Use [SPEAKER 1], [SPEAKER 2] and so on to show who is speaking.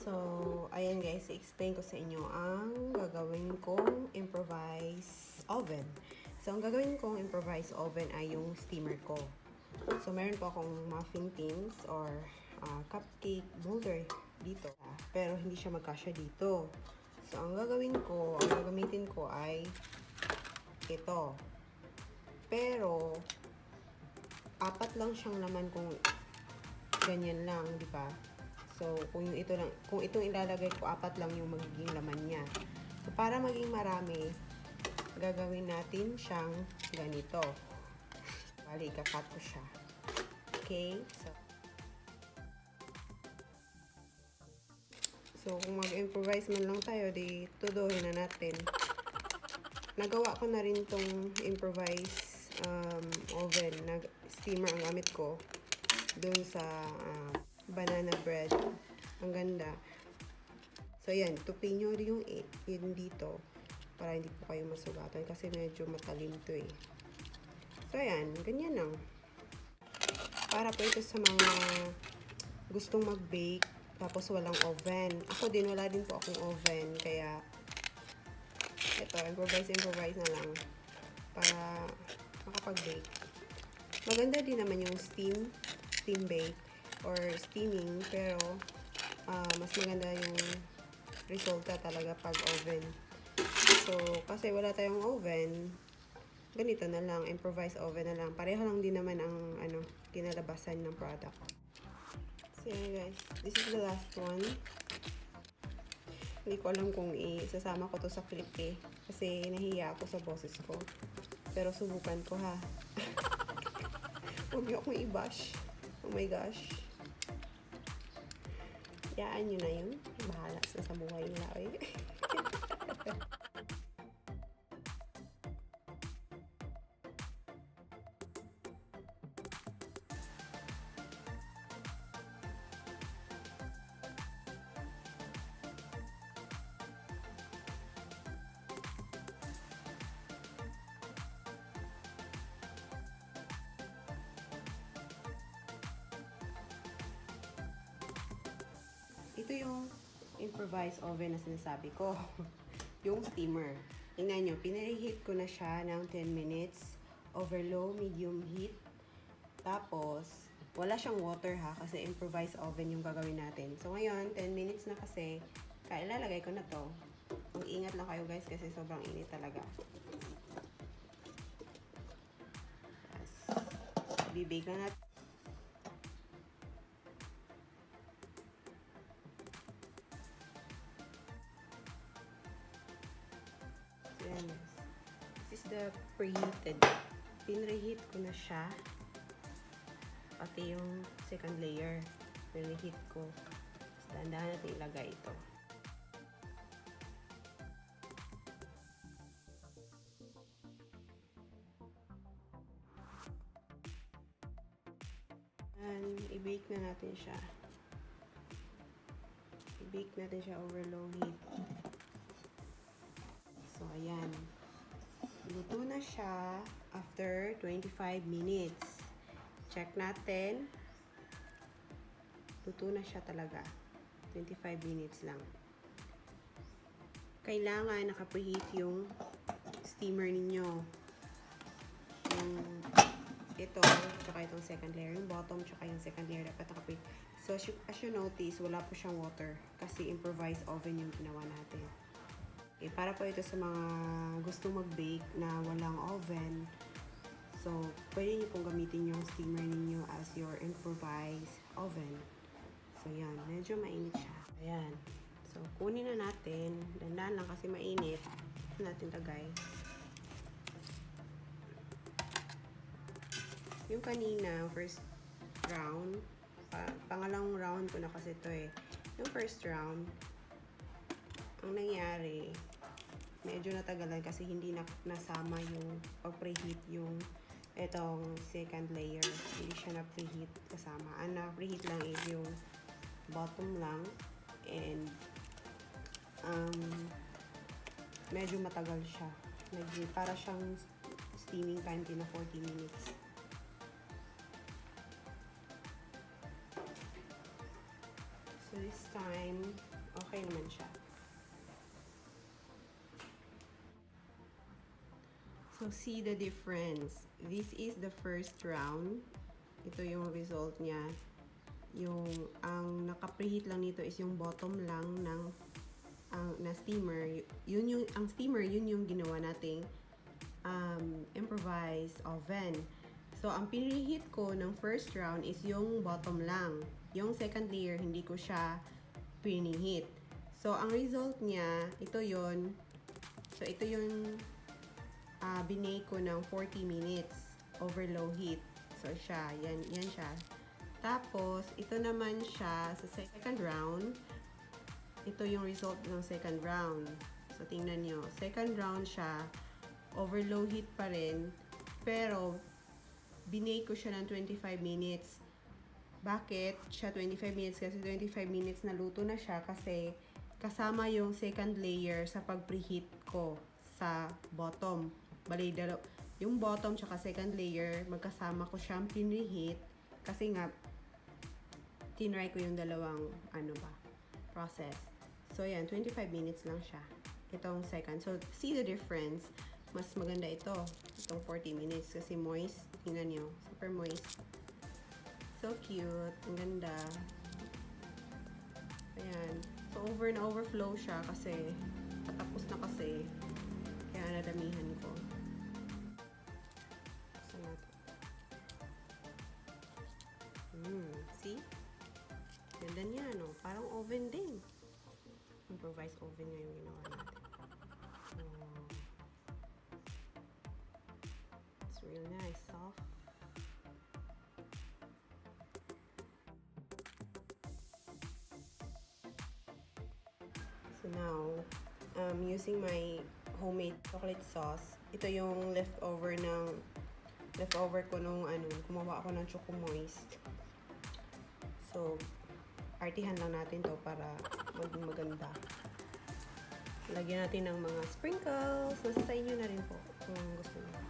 [SPEAKER 1] So, ayan guys, i-explain ko sa inyo ang gagawin kong improvised oven. So, ang gagawin kong improvised oven ay yung steamer ko. So, meron po akong muffin tins or cupcake molder dito. Pero hindi siya magkasya dito. So, ang gagamitin ko ay ito. Pero, apat lang siyang laman kung ganyan lang, di ba? So, kung itong ilalagay ko, apat lang yung magiging laman niya. So, para maging marami, gagawin natin siyang ganito. Bali, ikakat ko siya. Okay? So kung mag-improvise man lang tayo, di tuduhin na natin. Nagawa ko na rin tong improvised oven. Steamer ang gamit ko doon sa banana bread. Ang ganda. So, yan. Tupin nyo yung yun dito para hindi po kayo masugatan kasi medyo matalim to eh. So, yan. Ganyan lang. Para po ito sa mga gustong mag-bake tapos walang oven. Ako din, wala din po akong oven. Kaya, ito, improvise na lang para makapag-bake. Maganda din naman yung steam bake or steaming, pero mas maganda yung resulta talaga pag oven. So, kasi wala tayong oven, ganito na lang, improvised oven na lang. Pareho lang din naman ang kinalabasan ng product. So, yan guys, this is the last one. Hindi ko alam kung isasama ko to sa clip eh, kasi nahiya ako sa boses ko. Pero subukan ko ha. Huwag niyo akong i-bash. Oh my gosh. Yaan nyo na yun. Bahala sa buhay nila eh. Ito yung improvised oven na sinasabi ko. Yung steamer. Tingnan nyo, pinareheat ko na siya ng 10 minutes over low, medium heat. Tapos, wala siyang water ha, kasi improvised oven yung gagawin natin. So, ngayon, 10 minutes na kasi, kaya ilalagay ko na to. Mag-ingat lang kayo guys, kasi sobrang init talaga. Yes. Bibake na natin. This is the preheated. Pinreheat ko na siya. Pati yung second layer. Pinreheat ko. Dahan-dahan natin ilagay ito. And i-bake na natin siya. I-bake natin siya over low heat. So, ayan. Luto na siya after 25 minutes. Check natin. Luto na siya talaga. 25 minutes lang. Kailangan naka-preheat yung steamer ninyo. Yung ito, tsaka itong second layer. Yung bottom, tsaka yung second layer dapat naka-preheat. So, as you notice, wala po siyang water kasi improvised oven yung ginawa natin. Okay, para po ito sa mga gustong mag-bake na walang oven. So, pwede nyo pong gamitin yung steamer ninyo as your improvised oven. So, yan. Medyo mainit siya. Ayan. So, kunin na natin. Dandan lang kasi mainit. Natin tagay. Yung kanina, first round, pangalawang round ko na kasi ito eh. Yung first round, ang nangyari, medyo natagalan kasi hindi nasama yung pag-preheat yung itong second layer. Hindi siya na-preheat kasama. Ang na-preheat lang is yung bottom lang and medyo matagal siya. Para siyang steaming time din na 40 minutes. So this time, okay naman siya. So, see the difference. This is the first round. Ito yung result niya. Ang naka-preheat lang nito is yung bottom lang ng na steamer. Ang steamer, yun yung ginawa nating improvised oven. So, ang pinreheat ko ng first round is yung bottom lang. Yung second layer, hindi ko siya preheat. So, ang result niya, ito yun. So, ito yung binake ko ng 40 minutes over low heat. So, yan siya. Tapos, ito naman siya sa second round. Ito yung result ng second round. So, tingnan nyo. Second round siya, over low heat pa rin, pero binake ko siya ng 25 minutes. Bakit siya 25 minutes? Kasi 25 minutes na luto na siya kasi kasama yung second layer sa pag-preheat ko sa bottom. Bali, yung bottom tsaka second layer, magkasama ko siyang pinreheat kasi nga, tinry ko yung dalawang process. So, yan, 25 minutes lang siya. Itong second. So, see the difference. Mas maganda ito. Itong 40 minutes kasi moist. Tingnan nyo. Super moist. So cute. Ang ganda. Ayan. So, over na overflow siya kasi patapos na kasi. Kaya nadamihan ko. So, natin. See? Ganda niya, no? Parang oven din. Improvised oven nga yung ginawa natin. It's really nice. Soft. So now, using my homemade chocolate sauce. Ito yung leftover ko nung gumawa ako ng Choco moist. So, artihan lang natin to para maging maganda. Lagyan natin ng mga sprinkles. Nasa sa inyo na rin po kung gusto niyo.